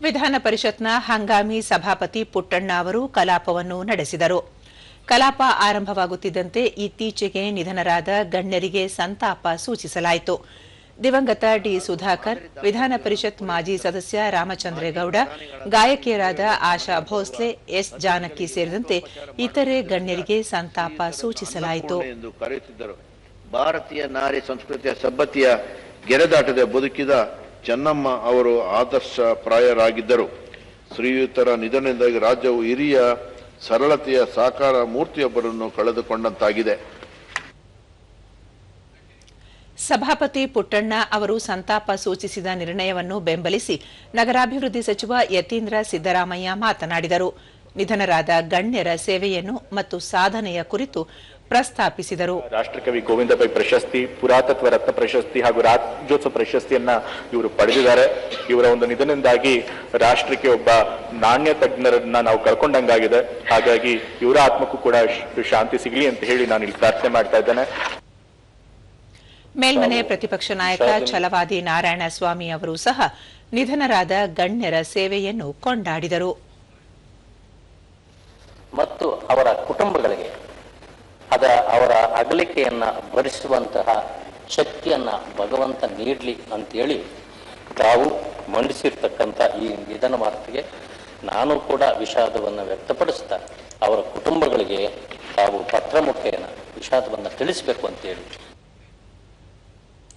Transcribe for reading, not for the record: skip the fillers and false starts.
ವಿಧಾನ ಪರಿಷತ್ನ ಹಂಗಾಮಿ ಸಭಾಪತಿ ಪುಟ್ಟಣ್ಣ ಅವರು ಕಲಾಪವನ್ನು ನಡೆಸಿದರು. ಕಲಾಪ ಆರಂಭವಾಗುತ್ತಿದ್ದಂತೆ ಇತ್ತೀಚೆಗೆ ನಿಧನರಾದ ಗಣ್ಯರಿಗೆ ಸಂತಾಪ ಸೂಚಿಸಲಾಯಿತು. ದಿವಂಗತ ಡಿ ಸುಧಾಕರ್, ವಿಧಾನ ಪರಿಷತ್ ಮಾಜಿ ಸದಸ್ಯ ರಾಮಚಂದ್ರೇಗೌಡ, ಗಾಯಕಿಯರಾದ ಆಶಾ ಭೋಸ್ಲೆ, ಎಸ್ ಜಾನಕಿ ಸೇರಿದಂತೆ ಇತರೆ ಗಣ್ಯರಿಗೆ ಸಂತಾಪ ಸೂಚಿಸಲಾಯಿತು. ಭಾರತೀಯ ನಾರಿ ಸಂಸ್ಕೃತಿಯ ಸಬ್ಬತಿಯ ಗೆರೆದಾಟದ ಬದುಕಿದ ಚೆನ್ನಮ್ಮ ಅವರು ಆದರ್ಶಪ್ರಾಯರಾಗಿದ್ದರು. ಶ್ರೀಯುತರ ನಿಧನದಿಂದಾಗಿ ರಾಜ್ಯವು ಹಿರಿಯ ಸರಳತೆಯ ಸಾಕಾರ ಮೂರ್ತಿಯೊಬ್ಬರನ್ನು ಕಳೆದುಕೊಂಡಂತಾಗಿದೆ. ಸಭಾಪತಿ ಪುಟ್ಟಣ್ಣ ಅವರು ಸಂತಾಪ ಸೂಚಿಸಿದ ನಿರ್ಣಯವನ್ನು ಬೆಂಬಲಿಸಿ ನಗರಾಭಿವೃದ್ಧಿ ಸಚಿವ ಯತೀಂದ್ರ ಸಿದ್ದರಾಮಯ್ಯ ಮಾತನಾಡಿದರು. ನಿಧನರಾದ ಗಣ್ಯರ ಸೇವೆಯನ್ನು ಮತ್ತು ಸಾಧನೆಯ ಕುರಿತು ಪ್ರಸ್ತಾಪಿಸಿದರು. ರಾಷ್ಟ್ರಕವಿ ಗೋವಿಂದ ಪೈ ಪ್ರಶಸ್ತಿ, ಪುರಾತತ್ವ ರತ್ನ ಪ್ರಶಸ್ತಿ ಹಾಗೂ ರಾಜ್ಯೋತ್ಸವ ಪ್ರಶಸ್ತಿಯನ್ನ ಇವರು ಪಡೆದಿದ್ದಾರೆ. ಇವರ ಒಂದು ನಿಧನದಿಂದಾಗಿ ರಾಷ್ಟ್ರಕ್ಕೆ ಒಬ್ಬ ನಾಣ್ಯ ತಜ್ಞರನ್ನ ನಾವು ಕಳ್ಕೊಂಡಂಗಾಗಿದೆ. ಹಾಗಾಗಿ ಇವರ ಆತ್ಮಕ್ಕೂ ಕೂಡ ಶಾಂತಿ ಸಿಗಲಿ ಅಂತ ಹೇಳಿ ನಾನು ಇಲ್ಲಿ ಪ್ರಾರ್ಥನೆ ಮಾಡ್ತಾ ಇದ್ದೇನೆ. ಮೇಲ್ಮನೆ ಪ್ರತಿಪಕ್ಷ ನಾಯಕ ಛಲವಾದಿ ನಾರಾಯಣಸ್ವಾಮಿ ಅವರು ಸಹ ನಿಧನರಾದ ಗಣ್ಯರ ಸೇವೆಯನ್ನು ಕೊಂಡಾಡಿದರು. ಮತ್ತು ಅವರ ಕುಟುಂಬಗಳಿಗೆ ಅವರ ಅಗಲಿಕೆಯನ್ನ ಭರಿಸುವಂತಹ ಶಕ್ತಿಯನ್ನ ಭಗವಂತ ನೀಡಲಿ ಅಂತೇಳಿ ತಾವು ಮಂಡಿಸಿರ್ತಕ್ಕಂಥ ಈ ನಿಧನ ವಾರ್ತೆಗೆ ನಾನು ಕೂಡ ವಿಷಾದವನ್ನು ವ್ಯಕ್ತಪಡಿಸ್ತಾ ಅವರ ಕುಟುಂಬಗಳಿಗೆ ತಾವು ಪತ್ರ ಮುಖೇನ ವಿಷಾದವನ್ನು ತಿಳಿಸಬೇಕು ಅಂತೇಳಿ